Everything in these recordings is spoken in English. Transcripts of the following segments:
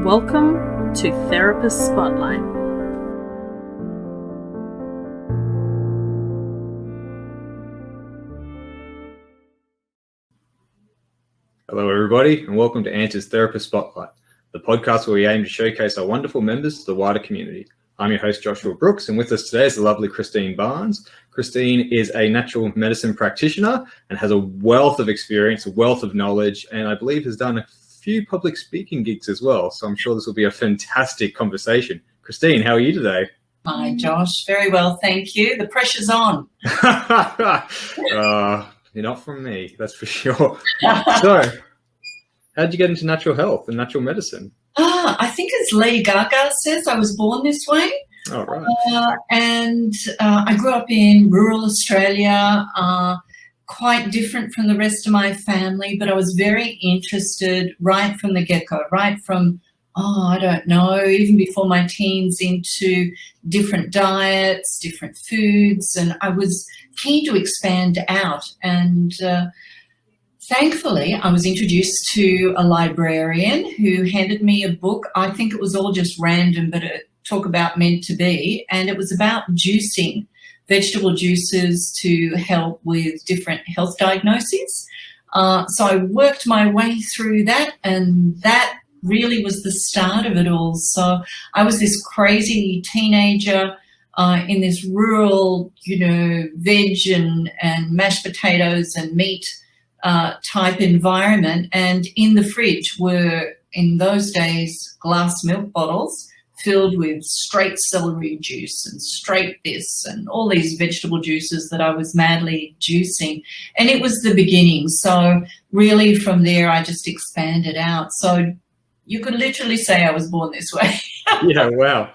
Welcome to Therapist Spotlight. Hello everybody and welcome to Answers Therapist Spotlight, the podcast where we aim to showcase our wonderful members to the wider community. I'm your host Joshua Brooks, and with us today is the lovely Cristine Barnes. Cristine is a natural medicine practitioner and has a wealth of experience, a wealth of knowledge, and I believe has done a few public speaking gigs as well. So I'm sure this will be a fantastic conversation. Cristine, how are you today? Hi, Josh. Very well, thank you. The pressure's on. You're not from me, that's for sure. So, how'd you get into natural health and natural medicine? I think as Lady Gaga says, I was born this way. Oh, right. And I grew up in rural Australia, quite different from the rest of my family, but I was very interested right from the get-go, right from, I don't know, even before my teens, into different diets, different foods, and I was keen to expand out. And thankfully, I was introduced to a librarian who handed me a book. I think it was all just random, but talk about meant to be, and it was about juicing, vegetable juices to help with different health diagnoses. So I worked my way through that, and that really was the start of it all. So I was this crazy teenager in this rural, veg and mashed potatoes and meat type environment. And in the fridge were, in those days, glass milk bottles filled with straight celery juice and straight this and all these vegetable juices that I was madly juicing. And it was the beginning. So really from there, I just expanded out. So you could literally say I was born this way. Yeah, wow.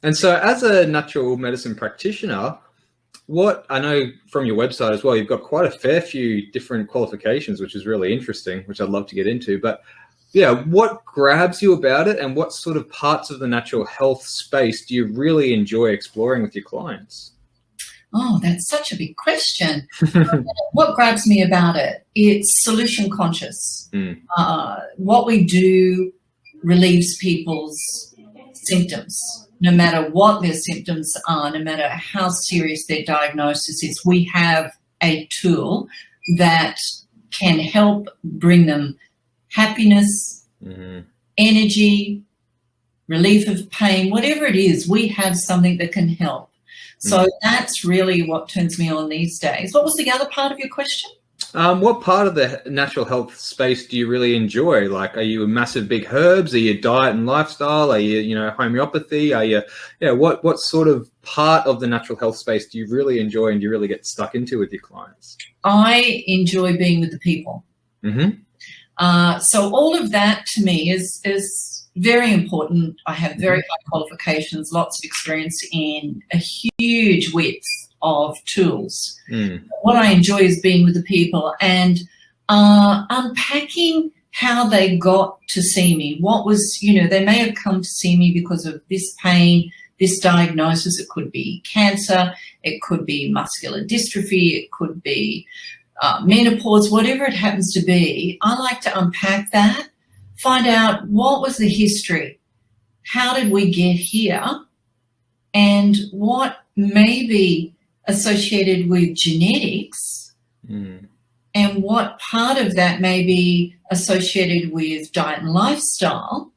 And so as a natural medicine practitioner, what I know from your website as well, you've got quite a fair few different qualifications, which is really interesting, which I'd love to get into. But yeah, what grabs you about it, and what sort of parts of the natural health space do you really enjoy exploring with your clients? Oh, that's such a big question. What grabs me about it? It's solution conscious. What we do relieves people's symptoms, no matter what their symptoms are, no matter how serious their diagnosis is. We have a tool that can help bring them happiness, energy, relief of pain, whatever it is, we have something that can help. So that's really what turns me on these days. What was the other part of your question? What part of the natural health space do you really enjoy? Like, are you a massive big herbs? Are you diet and lifestyle? Are you, homeopathy? Are you, what sort of part of the natural health space do you really enjoy and do you really get stuck into with your clients? I enjoy being with the people. So all of that to me is very important. I have very high qualifications, lots of experience in a huge width of tools. What I enjoy is being with the people and unpacking how they got to see me. What was, they may have come to see me because of this pain, this diagnosis. It could be cancer, it could be muscular dystrophy, it could be menopause, whatever it happens to be. I like to unpack that, find out what was the history, how did we get here, and what may be associated with genetics, and what part of that may be associated with diet and lifestyle,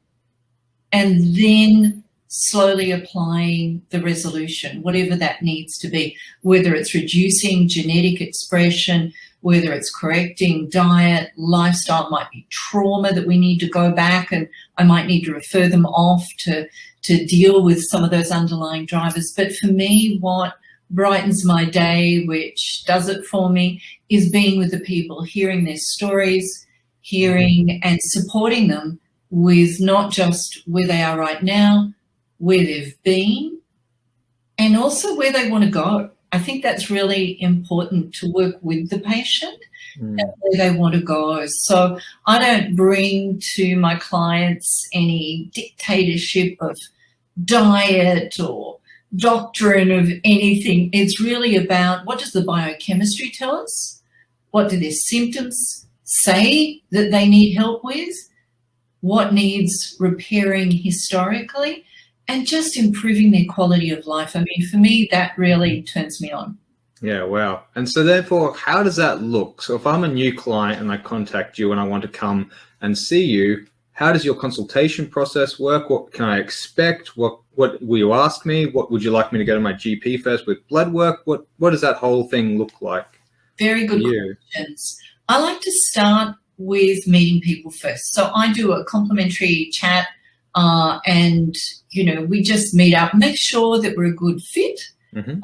and then slowly applying the resolution, whatever that needs to be, whether it's reducing genetic expression, whether it's correcting diet, lifestyle. It might be trauma that we need to go back, and I might need to refer them off to deal with some of those underlying drivers. But for me, what brightens my day, which does it for me, is being with the people, hearing their stories, hearing and supporting them with not just where they are right now, where they've been, and also where they want to go. I think that's really important, to work with the patient and where they want to go. So I don't bring to my clients any dictatorship of diet or doctrine of anything. It's really about, what does the biochemistry tell us? What do their symptoms say that they need help with? what needs repairing historically, and just improving their quality of life. I mean, for me, that really turns me on. Yeah, wow. And so therefore, how does that look? So if I'm a new client and I contact you and I want to come and see you, how does your consultation process work? What can I expect? What will you ask me? What would you like me to go to my GP first with blood work? What does that whole thing look like? Very good questions. I like to start with meeting people first. So I do a complimentary chat and, we just meet up, make sure that we're a good fit. Mm-hmm.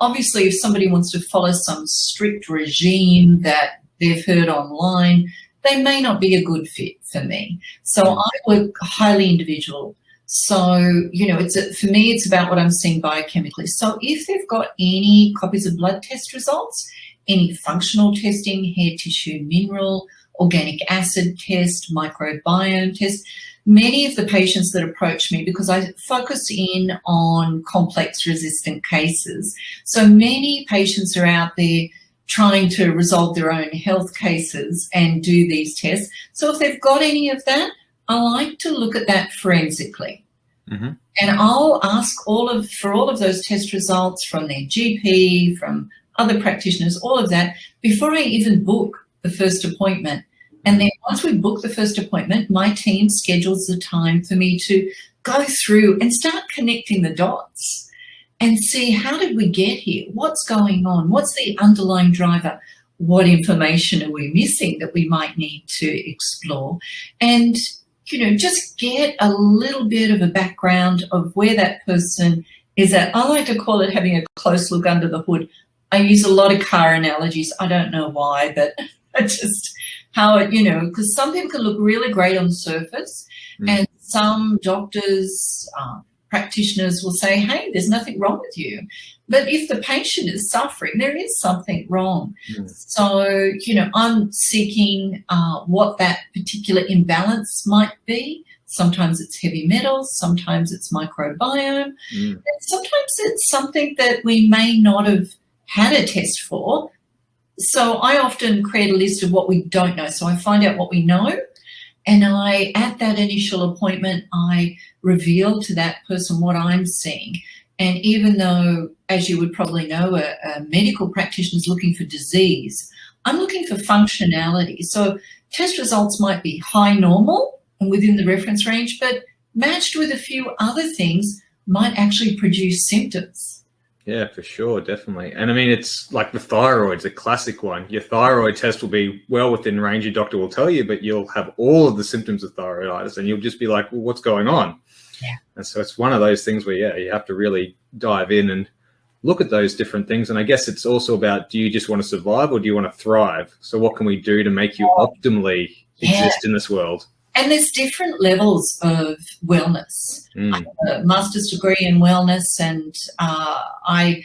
Obviously, if somebody wants to follow some strict regime that they've heard online, they may not be a good fit for me. So I work highly individual. So, for me, it's about what I'm seeing biochemically. So if they've got any copies of blood test results, any functional testing, hair tissue mineral, organic acid test, microbiome test, many of the patients that approach me, because I focus in on complex resistant cases, so many patients are out there trying to resolve their own health cases and do these tests. So if they've got any of that, I like to look at that forensically. Mm-hmm. And I'll ask for all of those test results from their GP, from other practitioners, all of that, before I even book the first appointment. And then once we book the first appointment, my team schedules the time for me to go through and start connecting the dots and see, how did we get here? What's going on? What's the underlying driver? What information are we missing that we might need to explore? And, just get a little bit of a background of where that person is at. I like to call it having a close look under the hood. I use a lot of car analogies. I don't know why, but just how it, because some people can look really great on the surface, and some doctors, practitioners will say, hey, there's nothing wrong with you. But if the patient is suffering, there is something wrong. So, I'm seeking what that particular imbalance might be. Sometimes it's heavy metals, sometimes it's microbiome, and sometimes it's something that we may not have had a test for. So I often create a list of what we don't know. So I find out what we know, and at that initial appointment, I reveal to that person what I'm seeing. And even though, as you would probably know, a medical practitioner is looking for disease, I'm looking for functionality. So test results might be high normal and within the reference range, but matched with a few other things might actually produce symptoms. Yeah, for sure, definitely. And I mean, it's like the thyroid's a classic one. Your thyroid test will be well within range, your doctor will tell you, but you'll have all of the symptoms of thyroiditis and you'll just be like, well, what's going on? Yeah. And so it's one of those things where, you have to really dive in and look at those different things. And I guess it's also about, do you just want to survive or do you want to thrive? So what can we do to make you optimally exist in this world? And there's different levels of wellness. I have a master's degree in wellness, and I,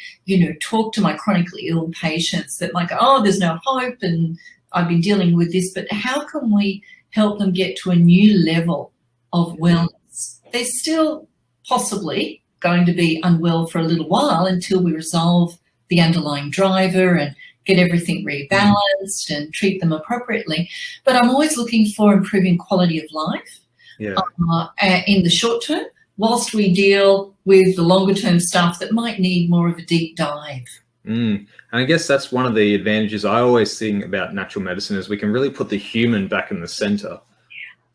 talk to my chronically ill patients that might go, oh, there's no hope and I've been dealing with this, but how can we help them get to a new level of wellness? They're still possibly going to be unwell for a little while until we resolve the underlying driver and get everything rebalanced and treat them appropriately. But I'm always looking for improving quality of life in the short term, whilst we deal with the longer term stuff that might need more of a deep dive. And I guess that's one of the advantages I always think about natural medicine is we can really put the human back in the center.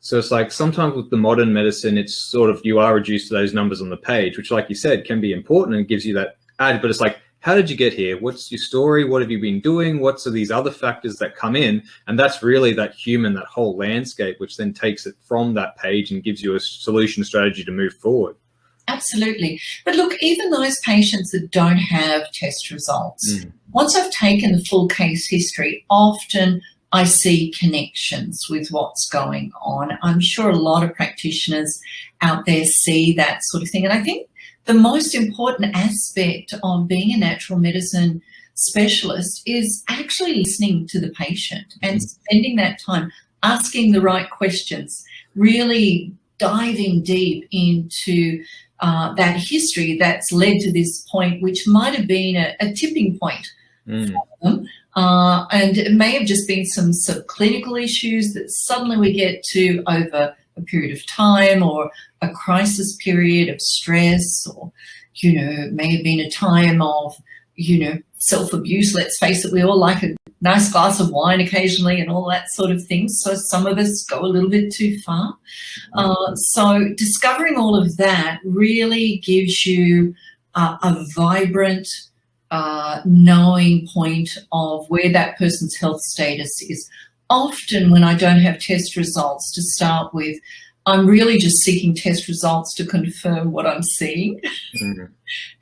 So it's like sometimes with the modern medicine, it's sort of, you are reduced to those numbers on the page, which like you said, can be important and gives you that add, but it's like, how did you get here? What's your story? What have you been doing? What's these other factors that come in? And that's really that human, that whole landscape, which then takes it from that page and gives you a solution strategy to move forward. Absolutely. But look, even those patients that don't have test results, once I've taken the full case history, often I see connections with what's going on. I'm sure a lot of practitioners out there see that sort of thing. And I think the most important aspect of being a natural medicine specialist is actually listening to the patient and spending that time asking the right questions, really diving deep into that history that's led to this point, which might have been a tipping point for them. And it may have just been some subclinical issues that suddenly we get to over a period of time or a crisis period of stress, or, it may have been a time of, self-abuse. Let's face it, we all like a nice glass of wine occasionally and all that sort of thing. So some of us go a little bit too far. So discovering all of that really gives you a vibrant knowing point of where that person's health status is. Often when I don't have test results to start with, I'm really just seeking test results to confirm what I'm seeing.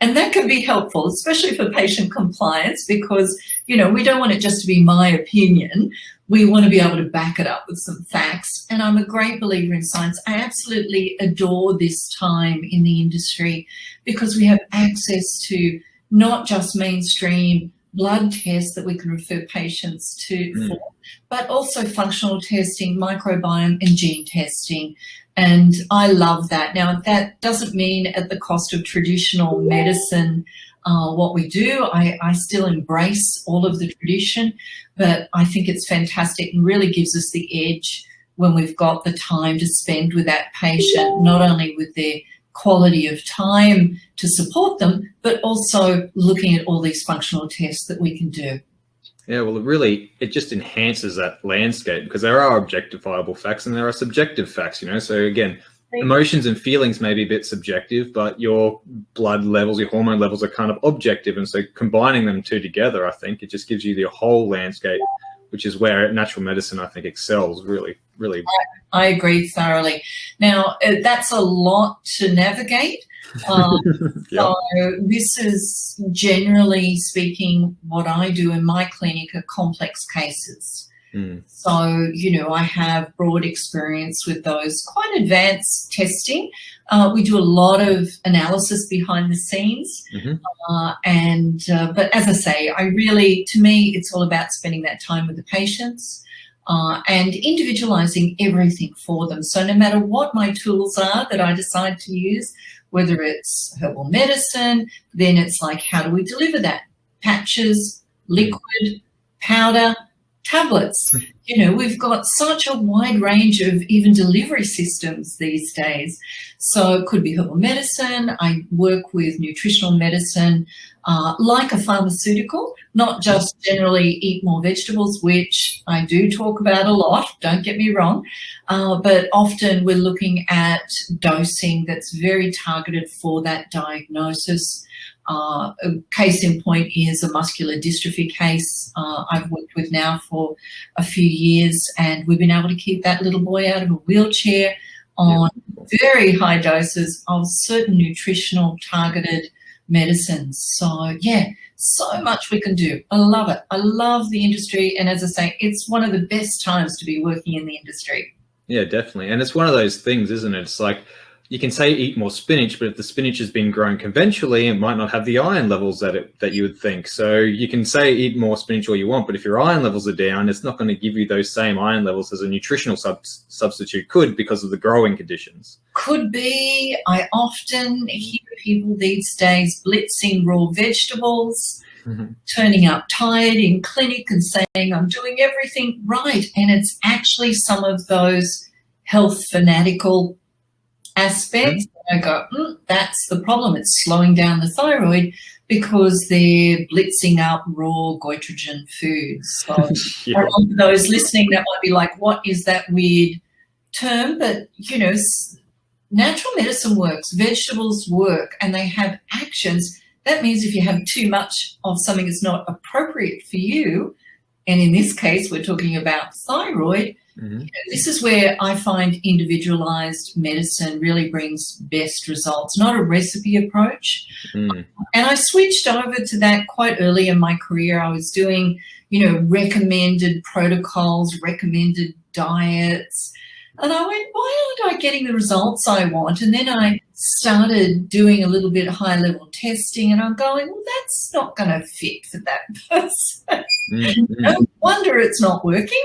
And that can be helpful, especially for patient compliance, because, we don't want it just to be my opinion. We want to be able to back it up with some facts. And I'm a great believer in science. I absolutely adore this time in the industry because we have access to not just mainstream blood tests that we can refer patients to for, but also functional testing, microbiome and gene testing. And I love that. Now, that doesn't mean at the cost of traditional medicine, what we do. I still embrace all of the tradition, but I think it's fantastic and really gives us the edge when we've got the time to spend with that patient, not only with their quality of time to support them, but also looking at all these functional tests that we can do. Yeah, well, it just enhances that landscape because there are objectifiable facts and there are subjective facts, So again, emotions and feelings may be a bit subjective, but your blood levels, your hormone levels are kind of objective. And so combining them two together, I think it just gives you the whole landscape, which is where natural medicine, I think, excels really. I agree thoroughly. Now, that's a lot to navigate. So this is, generally speaking, what I do in my clinic are complex cases. So, I have broad experience with those, quite advanced testing. We do a lot of analysis behind the scenes. But as I say, to me, it's all about spending that time with the patients and individualizing everything for them. So no matter what my tools are that I decide to use, whether it's herbal medicine, then it's like, how do we deliver that? Patches, liquid, powder, tablets. We've got such a wide range of even delivery systems these days. So it could be herbal medicine. I work with nutritional medicine, like a pharmaceutical, not just generally eat more vegetables, which I do talk about a lot, don't get me wrong, but often we're looking at dosing that's very targeted for that diagnosis. A case in point is a muscular dystrophy case I've worked with now for a few years, and we've been able to keep that little boy out of a wheelchair on very high doses of certain nutritional targeted medicines. So so much we can do. I love it. I love the industry, and as I say, it's one of the best times to be working in the industry. Yeah, definitely. And it's one of those things, isn't it? It's like, you can say eat more spinach, but if the spinach has been grown conventionally, it might not have the iron levels that you would think. So you can say eat more spinach all you want, but if your iron levels are down, it's not going to give you those same iron levels as a nutritional substitute could because of the growing conditions. Could be. I often hear people these days blitzing raw vegetables, turning up tired in clinic and saying, I'm doing everything right. And it's actually some of those health fanatical aspects. I go, that's the problem. It's slowing down the thyroid because they're blitzing up raw goitrogen foods. So for those listening, that might be like, what is that weird term? But, natural medicine works, vegetables work, and they have actions. That means if you have too much of something that's not appropriate for you, and in this case, we're talking about thyroid, this is where I find individualized medicine really brings best results, not a recipe approach. And I switched over to that quite early in my career. I was doing, recommended protocols, recommended diets. And I went, why aren't I getting the results I want? And then I started doing a little bit high level testing, and I'm going, well, that's not going to fit for that person. No wonder it's not working.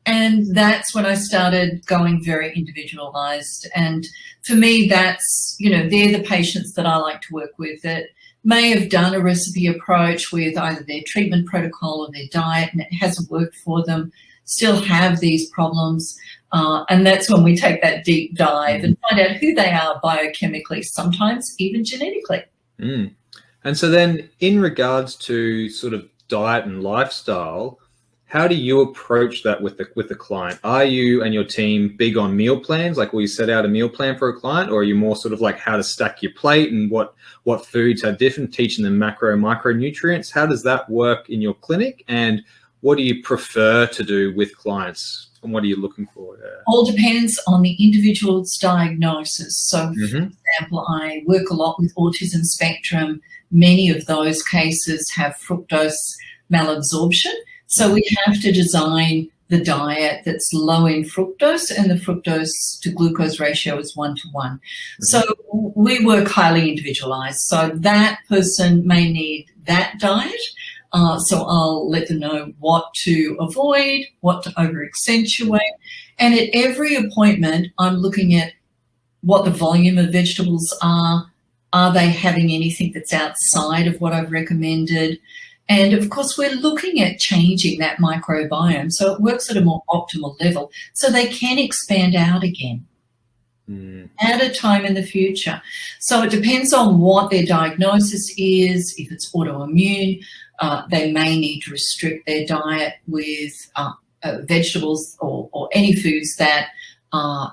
And that's when I started going very individualized. And for me, that's, they're the patients that I like to work with that may have done a recipe approach with either their treatment protocol or their diet, and it hasn't worked for them, still have these problems. And that's when we take that deep dive and find out who they are biochemically, sometimes even genetically. And so then in regards to sort of diet and lifestyle, how do you approach that with the client? Are you and your team big on meal plans? Like, will you set out a meal plan for a client, or are you more sort of like how to stack your plate and what foods are different, teaching them macro and micronutrients? How does that work in your clinic, and what do you prefer to do with clients, and what are you looking for? All depends on the individual's diagnosis. So, for example, I work a lot with autism spectrum. Many of those cases have fructose malabsorption. So we have to design the diet that's low in fructose, and the fructose to glucose ratio is 1:1. So we work highly individualized. So that person may need that diet. So I'll let them know what to avoid, what to over-accentuate. And at every appointment, I'm looking at what the volume of vegetables are. Are they having anything that's outside of what I've recommended? And of course, we're looking at changing that microbiome so it works at a more optimal level so they can expand out again at a time in the future. So it depends on what their diagnosis is. If it's autoimmune, they may need to restrict their diet with vegetables or any foods that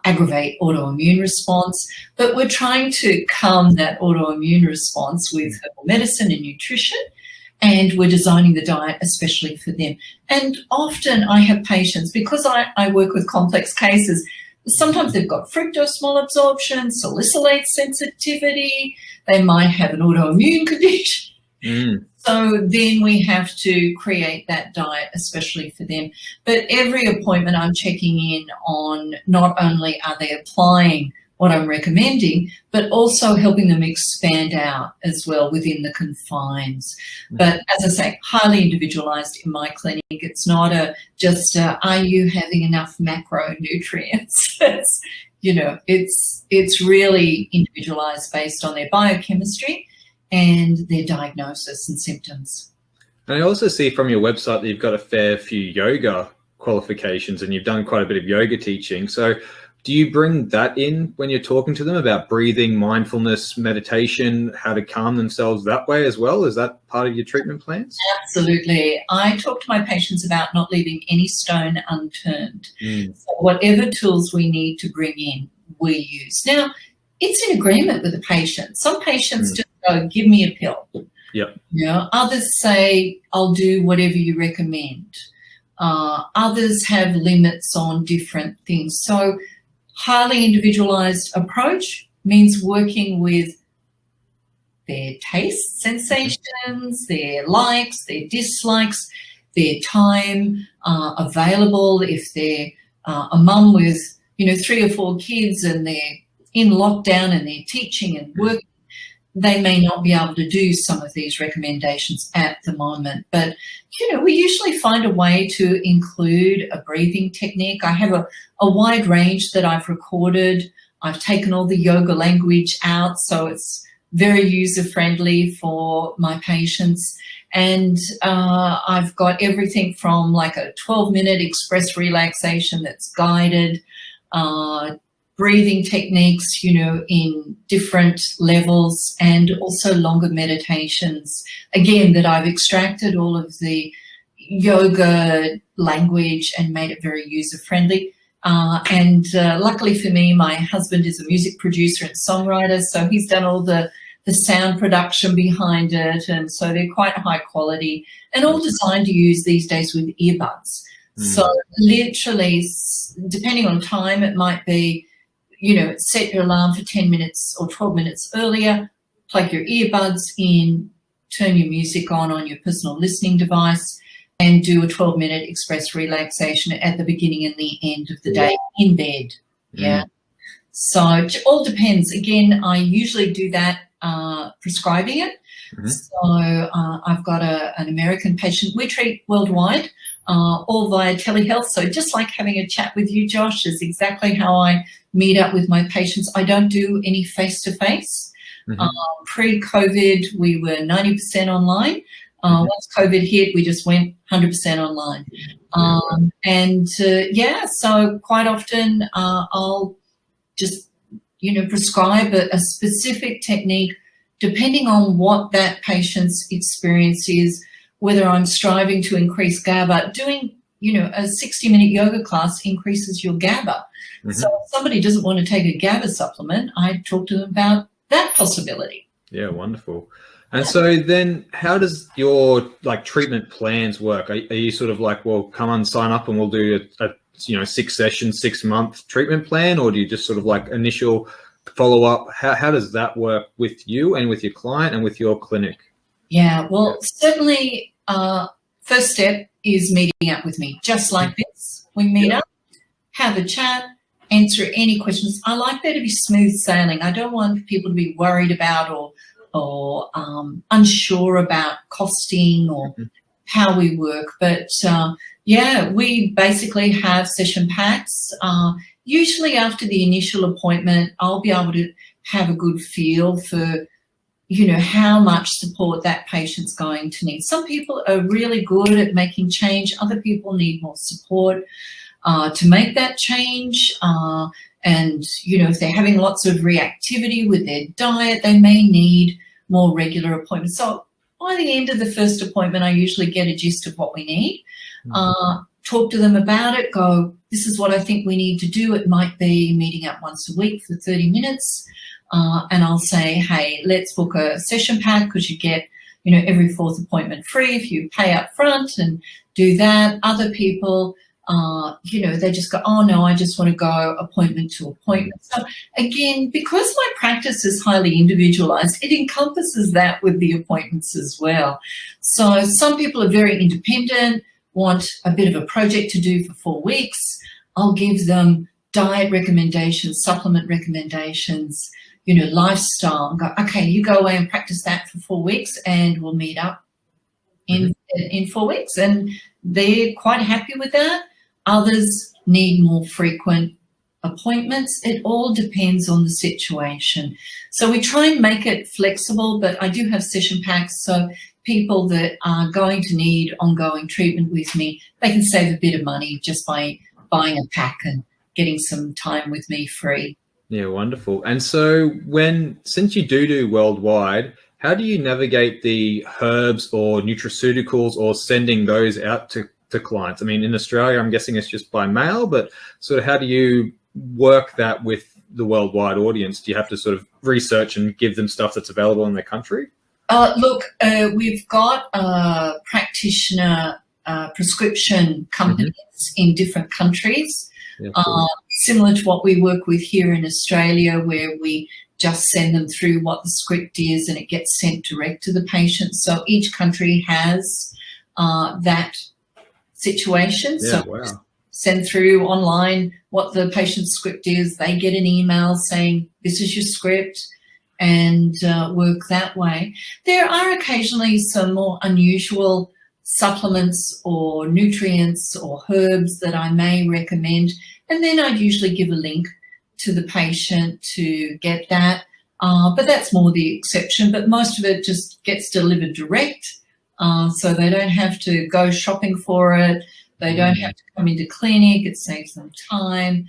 aggravate autoimmune response. But we're trying to calm that autoimmune response with herbal medicine and nutrition. And we're designing the diet especially for them. And often I have patients, because I work with complex cases, sometimes they've got fructose malabsorption, salicylate sensitivity, they might have an autoimmune condition. So then we have to create that diet especially for them. But every appointment I'm checking in on not only are they applying what I'm recommending, but also helping them expand out as well within the confines. But as I say, highly individualized in my clinic. It's not just are you having enough macronutrients? It's really individualized based on their biochemistry and their diagnosis and symptoms. And I also see from your website that you've got a fair few yoga qualifications and you've done quite a bit of yoga teaching. So do you bring that in when you're talking to them about breathing, mindfulness, meditation, how to calm themselves that way as well? Is that part of your treatment plans? Absolutely. I talk to my patients about not leaving any stone unturned. So whatever tools we need to bring in, we use. Now, it's in agreement with the patient. Some patients just go, give me a pill. Yep. Others say, I'll do whatever you recommend. Others have limits on different things. So highly individualized approach means working with their taste, sensations, their likes, their dislikes, their time available. If they're a mum with 3 or 4 kids and they're in lockdown and they're teaching and working, they may not be able to do some of these recommendations at the moment. But, we usually find a way to include a breathing technique. I have a wide range that I've recorded. I've taken all the yoga language out, so it's very user-friendly for my patients. And I've got everything from like a 12-minute express relaxation that's guided, breathing techniques, in different levels, and also longer meditations, again, that I've extracted all of the yoga language and made it very user-friendly. And luckily for me, my husband is a music producer and songwriter, so he's done all the sound production behind it, and so they're quite high quality and all designed to use these days with earbuds. So literally, depending on time, it might be set your alarm for 10 minutes or 12 minutes earlier, plug your earbuds in, turn your music on your personal listening device, and do a 12-minute express relaxation at the beginning and the end of the day in bed. Yeah. So it all depends. Again, I usually do that prescribing it. So I've got an American patient. We treat worldwide, all via telehealth. So just like having a chat with you, Josh, is exactly how I meet up with my patients. I don't do any face-to-face. Pre-COVID, we were 90% online. Once COVID hit, we just went 100% online. So quite often I'll just, prescribe a specific technique depending on what that patient's experience is, whether I'm striving to increase GABA. Doing, a 60-minute yoga class increases your GABA. So if somebody doesn't want to take a GABA supplement, I talk to them about that possibility. Yeah, wonderful. And so then how does your treatment plans work? Are you sort of like, well, come on, sign up and we'll do a 6-session, 6-month treatment plan? Or do you just sort of like initial follow-up? How does that work with you and with your client and with your clinic? Yeah, well, certainly first step is meeting up with me, just like this. We meet up, have a chat, answer any questions. I like there to be smooth sailing. I don't want people to be worried about or unsure about costing or how we work. But we basically have session packs. Usually after the initial appointment, I'll be able to have a good feel for, how much support that patient's going to need. Some people are really good at making change. Other people need more support to make that change. And, if they're having lots of reactivity with their diet, they may need more regular appointments. So by the end of the first appointment, I usually get a gist of what we need, talk to them about it, go, this is what I think we need to do. It might be meeting up once a week for 30 minutes. And I'll say, hey, let's book a session pack because you get, every 4th appointment free if you pay up front and do that. Other people, they just go, oh, no, I just want to go appointment to appointment. So, again, because my practice is highly individualized, it encompasses that with the appointments as well. So some people are very independent, want a bit of a project to do for 4 weeks. I'll give them diet recommendations, supplement recommendations, lifestyle, and go, okay, you go away and practice that for 4 weeks and we'll meet up in 4 weeks. And they're quite happy with that. Others need more frequent appointments. It all depends on the situation. So we try and make it flexible, but I do have session packs. So people that are going to need ongoing treatment with me, they can save a bit of money just by buying a pack and getting some time with me free. Yeah, wonderful. And so since you do worldwide, how do you navigate the herbs or nutraceuticals or sending those out to clients? I mean, in Australia, I'm guessing it's just by mail, but sort of how do you work that with the worldwide audience? Do you have to sort of research and give them stuff that's available in their country? We've got practitioner prescription companies in different countries. Yeah, cool. Similar to what we work with here in Australia, where we just send them through what the script is and it gets sent direct to the patient. So each country has that situation. Yeah, so wow. Send through online what the patient's script is. They get an email saying, this is your script, and work that way. There are occasionally some more unusual supplements or nutrients or herbs that I may recommend, and then I'd usually give a link to the patient to get that, but that's more the exception. But most of it just gets delivered direct, so they don't have to go shopping for it, they don't have to come into clinic, it saves them time,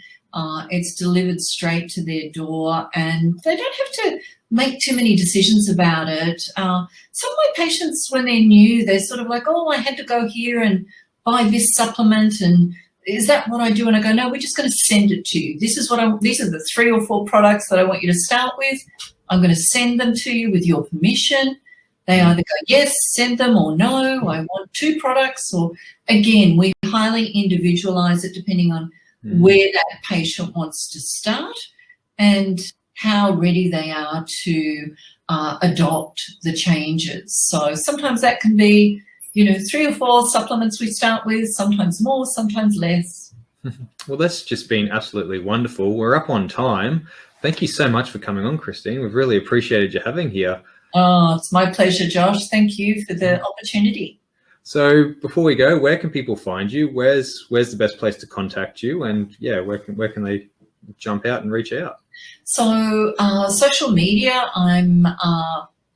it's delivered straight to their door, and they don't have to make too many decisions about it. Some of my patients, when they're new, they're sort of like, oh, I had to go here and buy this supplement, and is that what I do? And I go, no, we're just going to send it to you. These are the 3 or 4 products that I want you to start with. I'm going to send them to you with your permission. They either go, yes, send them, or no, I want 2 products. Or again, we highly individualize it depending on where that patient wants to start and how ready they are to adopt the changes. So sometimes that can be, 3 or 4 supplements we start with, sometimes more, sometimes less. Well, that's just been absolutely wonderful. We're up on time. Thank you so much for coming on, Cristine. We've really appreciated you having here. Oh, it's my pleasure, Josh. Thank you for the opportunity. So before we go, where can people find you? Where's the best place to contact you? And yeah, where can they jump out and reach out? So social media, I'm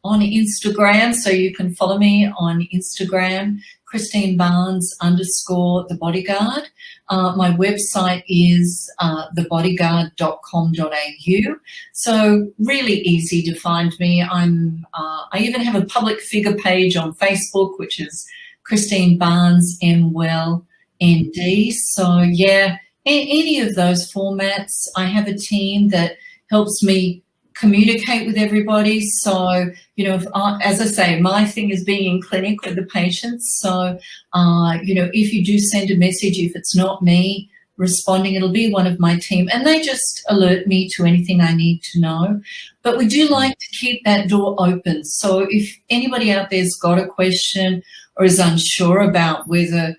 on Instagram, so you can follow me on Instagram, Cristine Barnes _ the bodyguard. My website is thebodyguard.com.au. So really easy to find me. I even have a public figure page on Facebook, which is Cristine Barnes M.Well ND. So yeah, any of those formats. I have a team that helps me communicate with everybody. So, as I say, my thing is being in clinic with the patients. So, if you do send a message, if it's not me responding, it'll be one of my team, and they just alert me to anything I need to know. But we do like to keep that door open. So if anybody out there's got a question or is unsure about whether,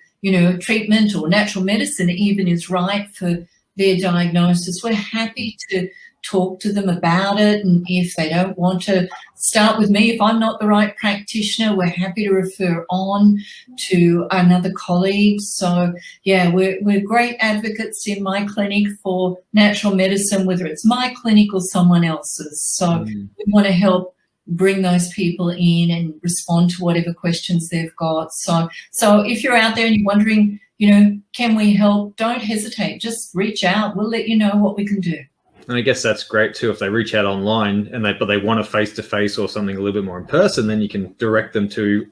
treatment or natural medicine even is right for their diagnosis, we're happy to talk to them about it. And if they don't want to start with me, if I'm not the right practitioner, we're happy to refer on to another colleague. So yeah, we're great advocates in my clinic for natural medicine, whether it's my clinic or someone else's. So we want to help bring those people in and respond to whatever questions they've got. So if you're out there and you're wondering, can we help? Don't hesitate. Just reach out. We'll let you know what we can do. And I guess that's great too if they reach out online but they want a face-to-face or something a little bit more in person, then you can direct them to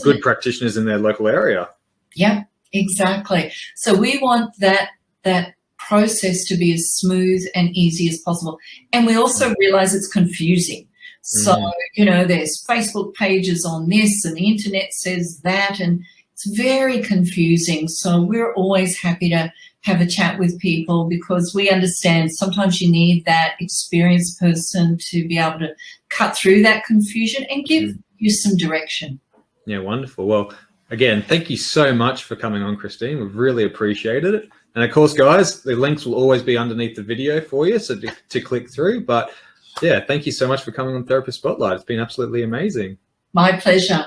good practitioners in their local area. Yeah, exactly. So we want that process to be as smooth and easy as possible. And we also realize it's confusing. So, there's Facebook pages on this and the internet says that, and it's very confusing. So we're always happy to have a chat with people because we understand sometimes you need that experienced person to be able to cut through that confusion and give you some direction. Yeah, wonderful. Well, again, thank you so much for coming on, Cristine. We've really appreciated it. And of course, guys, the links will always be underneath the video for you, so to click through. But yeah, thank you so much for coming on Therapist Spotlight. It's been absolutely amazing. My pleasure.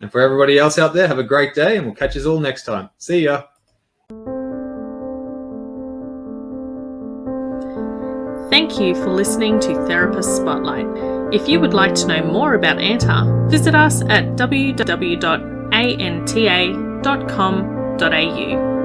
And for everybody else out there, have a great day and we'll catch you all next time. See ya. Thank you for listening to Therapist Spotlight. If you would like to know more about ANTA, visit us at www.anta.com.au.